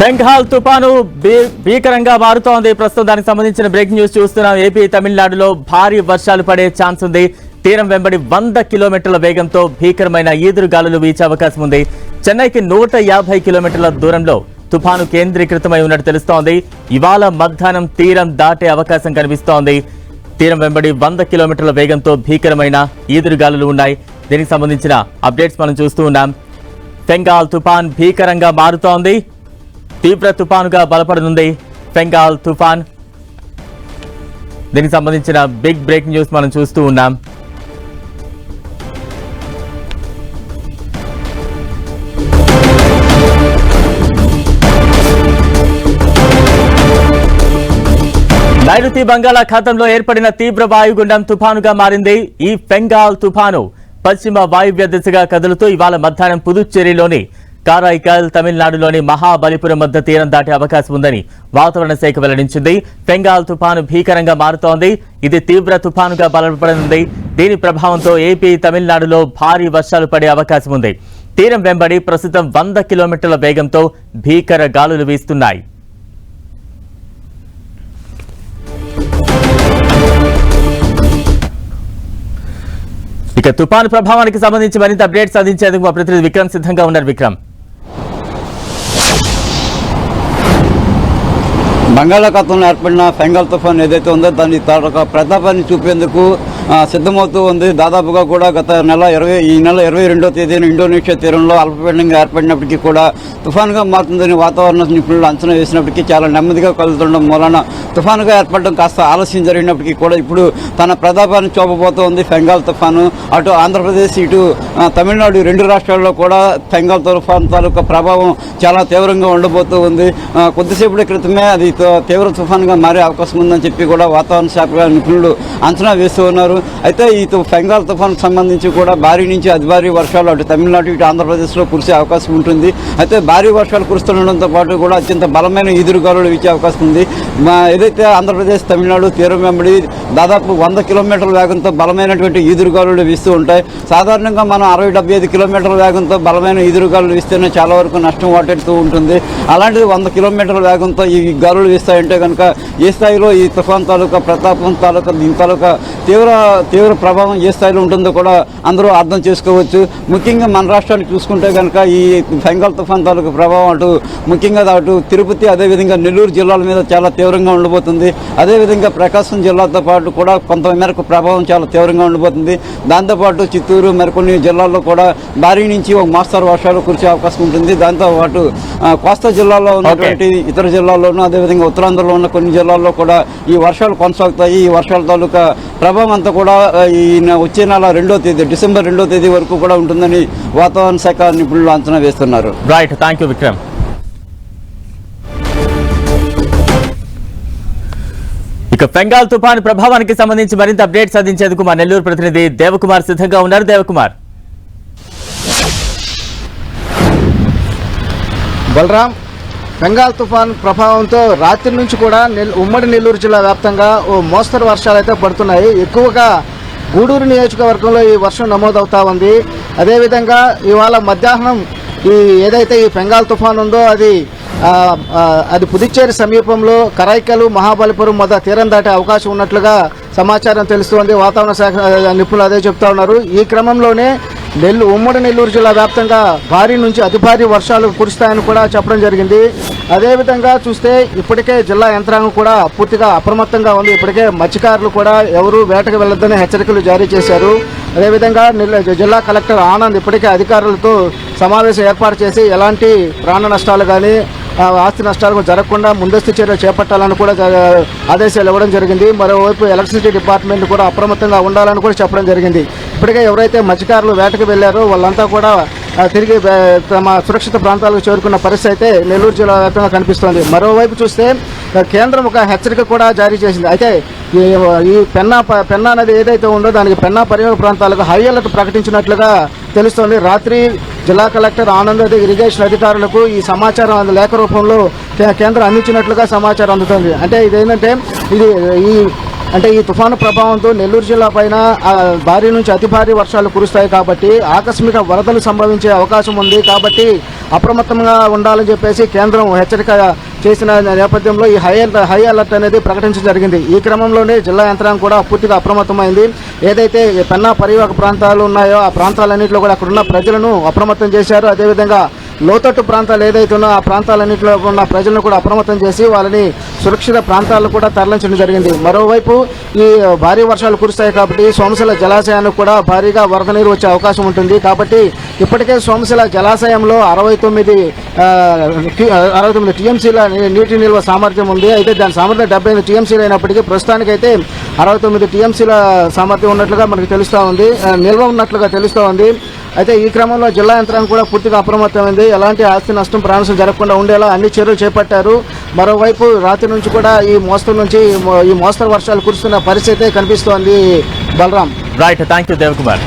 బెంగాల్ తుపాను భీకరంగా మారుతోంది. ప్రస్తుతం దానికి సంబంధించిన బ్రేకింగ్ న్యూస్ చూస్తున్నాం. ఏపీ తమిళనాడులో భారీ వర్షాలు పడే ఛాన్స్ ఉంది. తీరం వెంబడి 100 కిలోమీటర్ల వేగంతో భీకరమైన ఈదురుగాలులు వీచే అవకాశం ఉంది. చెన్నైకి 150 కిలోమీటర్ల దూరంలో తుఫాను కేంద్రీకృతమై ఉన్నట్టు తెలుస్తోంది. ఇవాళ మధ్యాహ్నం తీరం దాటే అవకాశం కనిపిస్తోంది. తీరం వెంబడి 100 కిలోమీటర్ల వేగంతో భీకరమైన ఈదురుగాలులు ఉన్నాయి. దీనికి సంబంధించిన అప్డేట్స్ మనం చూస్తూ ఉన్నాం. బెంగాల్ తుఫాన్ భీకరంగా మారుతోంది. తీవ్ర తుఫానుగా బలపడనుంది బెంగాల్ తుఫాన్. దీనికి సంబంధించిన బిగ్ బ్రేకింగ్ న్యూస్ మనం చూస్తూ ఉన్నాం. నైరుతి బంగాళాఖాతంలో ఏర్పడిన తీవ్ర వాయుగుండం తుఫానుగా మారింది. ఈ బెంగాల్ తుఫాను పశ్చిమ వాయువ్య దిశగా కదులుతూ ఇవాళ మధ్యాహ్నం పుదుచ్చేరిలోని కారైకాల్, తమిళనాడులోని మహాబలిపురం మధ్య తీరం దాటే అవకాశం ఉందని వాతావరణ శాఖ వెల్లడించింది. బెంగాల్ తుఫాను భీకరంగా మారుతోంది. ఇది తీవ్ర తుఫానుగా బలపడనుంది. దీని ప్రభావంతో ఏపీ, తమిళనాడులో భారీ వర్షాలు పడే అవకాశం ఉంది. తీరం వెంబడి ప్రస్తుతం 100 కిలోమీటర్ల వేగంతో భీకర గాలులు వీస్తున్నాయి. ఇక తుఫాను ప్రభావానికి సంబంధించి మరింత అప్డేట్స్ అందించేందుకు మా ప్రతినిధి విక్రమ్ సిద్ధంగా ఉన్నారు. విక్రమ్, బంగాళాఖాతంలో ఏర్పడిన బెంగాల్ తుఫాన్ ఏదైతే ఉందో దాని తాలూకా ప్రతాపాన్ని చూపేందుకు సిద్ధమవుతూ ఉంది. దాదాపుగా కూడా ఈ నెల 22వ తేదీన ఇండోనేషియా తీరంలో అల్పపీడనంగా ఏర్పడినప్పటికీ కూడా తుఫానుగా మారుతుందని వాతావరణ నిపుణులు అంచనా వేసినప్పటికీ చాలా నెమ్మదిగా కదులుతుండడం మూలన తుఫానుగా ఏర్పడడం కాస్త ఆలస్యం జరిగినప్పటికీ కూడా ఇప్పుడు తన ప్రతాపాన్ని చూపబోతోంది బెంగాల్ తుఫాను. అటు ఆంధ్రప్రదేశ్, ఇటు తమిళనాడు రెండు రాష్ట్రాల్లో కూడా బెంగాల్ తుఫాను తాలూకా ప్రభావం చాలా తీవ్రంగా ఉండబోతూ ఉంది. కొద్దిసేపటి క్రితమే అది తీవ్ర తుఫానుగా మారే అవకాశం ఉందని చెప్పి కూడా వాతావరణ శాఖ నిపుణులు అంచనా వేస్తూ ఉన్నారు. అయితే ఈ బెంగాల్ తుఫానుకు సంబంధించి కూడా భారీ నుంచి అతి భారీ వర్షాలు అటు తమిళనాడు, ఇటు ఆంధ్రప్రదేశ్లో కురిసే అవకాశం ఉంటుంది. అయితే భారీ వర్షాలు కురుస్తుండడంతో పాటు కూడా అత్యంత బలమైన ఈదురుగాలులు వీచే అవకాశం ఉంది. ఏదైతే ఆంధ్రప్రదేశ్, తమిళనాడు తీరం వెంబడి దాదాపు 100 కిలోమీటర్ల వేగంతో బలమైనటువంటి ఈదురుగాలులు వీస్తూ ఉంటాయి. సాధారణంగా మనం 60-75 కిలోమీటర్ల వేగంతో బలమైన ఈదురుగాలులు వీస్తేనే చాలా వరకు నష్టం వాటిస్తూ ఉంటుంది. అలాంటిది 100 కిలోమీటర్ల వేగంతో ఈ గాలులు వీస్తాయంటే కనుక ఏ స్థాయిలో ఈ తుఫాన్ తాలూకా ప్రతాపం తాలూకా దీని తాలూకా తీవ్ర ప్రభావం ఏ స్థాయిలో ఉంటుందో కూడా అందరూ అర్థం చేసుకోవచ్చు. ముఖ్యంగా మన రాష్ట్రాన్ని చూసుకుంటే కనుక ఈ బెంగాల్ తుఫాన్ తాలూకా ప్రభావం ముఖ్యంగా అటు తిరుపతి, అదేవిధంగా నెల్లూరు జిల్లాల మీద చాలా తీవ్రంగా ఉండబోతుంది. అదేవిధంగా ప్రకాశం జిల్లాతో పాటు కూడా కొంత మేరకు ప్రభావం చాలా తీవ్రంగా ఉండబోతుంది. దాంతోపాటు చిత్తూరు, మరికొన్ని జిల్లాల్లో కూడా భారీ నుంచి ఒక మోస్తరు వర్షాలు కురిసే అవకాశం ఉంటుంది. దాంతోపాటు కోస్తా జిల్లాలో ఉన్నటువంటి ఇతర జిల్లాల్లోనూ, అదేవిధంగా ఉత్తరాంధ్రలో ఉన్న కొన్ని జిల్లాల్లో కూడా ఈ వర్షాలు కొనసాగుతాయి. ఈ వర్షాల తాలూకా ప్రభావం అంతా కూడా ఈ వచ్చే నెల 2వ తేదీ, డిసెంబర్ 2వ తేదీ వరకు కూడా ఉంటుందని వాతావరణ శాఖ నిపుణులు అంచనా వేస్తున్నారు. Right, thank you Vikram. ఇక బెంగాల్ తుఫాను ప్రభావానికి సంబంధించి మరింత అప్డేట్స్ అందించేందుకు మా నెల్లూరు ప్రతినిధి దేవకుమార్ సిద్ధంగా ఉన్నారు. దేవకుమార్. బలరాం, బెంగాల్ తుఫాన్ ప్రభావంతో రాత్రి నుంచి కూడా ఉమ్మడి నెల్లూరు జిల్లా వ్యాప్తంగా ఓ మోస్తరు వర్షాలు అయితే పడుతున్నాయి. ఎక్కువగా గూడూరు నియోజకవర్గంలో ఈ వర్షం నమోదవుతా ఉంది. అదేవిధంగా ఇవాళ మధ్యాహ్నం ఏదైతే ఈ బెంగాల్ తుఫాన్ ఉందో అది పుదుచ్చేరి సమీపంలో కరైకలు, మహాబలిపురం మధ్య తీరం దాటే అవకాశం ఉన్నట్లుగా సమాచారం తెలుస్తోంది. వాతావరణ శాఖ నిపుణులు అదే చెప్తా ఉన్నారు. ఈ క్రమంలోనే ఉమ్మడి నెల్లూరు జిల్లా వ్యాప్తంగా భారీ నుంచి అతి భారీ వర్షాలు కురుస్తాయని కూడా చెప్పడం జరిగింది. అదేవిధంగా చూస్తే ఇప్పటికే జిల్లా యంత్రాంగం కూడా పూర్తిగా అప్రమత్తంగా ఉంది. ఇప్పటికే మత్స్యకారులు కూడా ఎవరూ వేటకు వెళ్లొద్దని హెచ్చరికలు జారీ చేశారు. అదేవిధంగా జిల్లా కలెక్టర్ ఆనంద్ ఇప్పటికే అధికారులతో సమావేశం ఏర్పాటు చేసి ఎలాంటి ప్రాణ నష్టాలు కానీ ఆస్తి నష్టాలకు జరగకుండా ముందస్తు చర్యలు చేపట్టాలని కూడా ఆదేశాలు ఇవ్వడం జరిగింది. మరోవైపు ఎలక్ట్రిసిటీ డిపార్ట్మెంట్ కూడా అప్రమత్తంగా ఉండాలని కూడా చెప్పడం జరిగింది. ఇప్పటికే ఎవరైతే మత్స్యకారులు వేటకు వెళ్లారో వాళ్ళంతా కూడా తిరిగి తమ సురక్షిత ప్రాంతాలకు చేరుకున్న పరిస్థితి అయితే నెల్లూరు జిల్లా వ్యాప్తంగా కనిపిస్తోంది. మరోవైపు చూస్తే కేంద్రం ఒక హెచ్చరిక కూడా జారీ చేసింది. అయితే ఈ పెన్నా నది ఏదైతే ఉందో దానికి పెన్నా పరివాహక ప్రాంతాలకు హై అలర్ట్ ప్రకటించినట్లుగా తెలుస్తోంది. రాత్రి జిల్లా కలెక్టర్ ఆనంద్ ఇరిగేషన్ అధికారులకు ఈ సమాచారం లేఖ రూపంలో కేంద్రం అందించినట్లుగా సమాచారం అందుతుంది. అంటే ఇదేంటంటే ఈ అంటే ఈ తుఫాను ప్రభావంతో నెల్లూరు జిల్లా పైన భారీ నుంచి అతి భారీ వర్షాలు కురుస్తాయి కాబట్టి ఆకస్మిక వరదలు సంభవించే అవకాశం ఉంది. కాబట్టి అప్రమత్తంగా ఉండాలని చెప్పేసి కేంద్రం హెచ్చరిక చేసిన నేపథ్యంలో ఈ హై అలర్ట్ అనేది ప్రకటించడం జరిగింది. ఈ క్రమంలోనే జిల్లా యంత్రాంగం కూడా పూర్తిగా అప్రమత్తమైంది. ఏదైతే పెన్నా పరివాహక ప్రాంతాలు ఉన్నాయో ఆ ప్రాంతాలన్నింటిలో కూడా అక్కడున్న ప్రజలను అప్రమత్తం చేశారు. అదేవిధంగా లోతట్టు ప్రాంతాలు ఏదైతే ఉన్నో ఆ ప్రాంతాలన్నింటిలో ఉన్న ప్రజలను కూడా అప్రమత్తం చేసి వాళ్ళని సురక్షిత ప్రాంతాలను కూడా తరలించడం జరిగింది. మరోవైపు ఈ భారీ వర్షాలు కురుస్తాయి కాబట్టి సోమశిల జలాశయానికి కూడా భారీగా వరద నీరు వచ్చే అవకాశం ఉంటుంది. కాబట్టి ఇప్పటికే సోమశిల జలాశయంలో 69 టీఎంసీల నీటి నిల్వ సామర్థ్యం ఉంది. అయితే దాని సామర్థ్యం 75 టీఎంసీలు అయినప్పటికీ ప్రస్తుతానికైతే 69 టీఎంసీల సామర్థ్యం ఉన్నట్లుగా మనకు తెలుస్తూ ఉంది, నిల్వ ఉన్నట్లుగా తెలుస్తూ ఉంది. అయితే ఈ క్రమంలో జిల్లా యంత్రాంగం కూడా పూర్తిగా అప్రమత్తమైంది. ఎలాంటి ఆస్తి నష్టం ప్రాణనష్టం జరగకుండా ఉండేలా అన్ని చర్యలు చేపట్టారు. మరోవైపు రాత్రి నుంచి కూడా ఈ మోస్తరు వర్షాలు కురుస్తున్న పరిస్థితి కనిపిస్తోంది. Balram. Right, thank you Devakumar.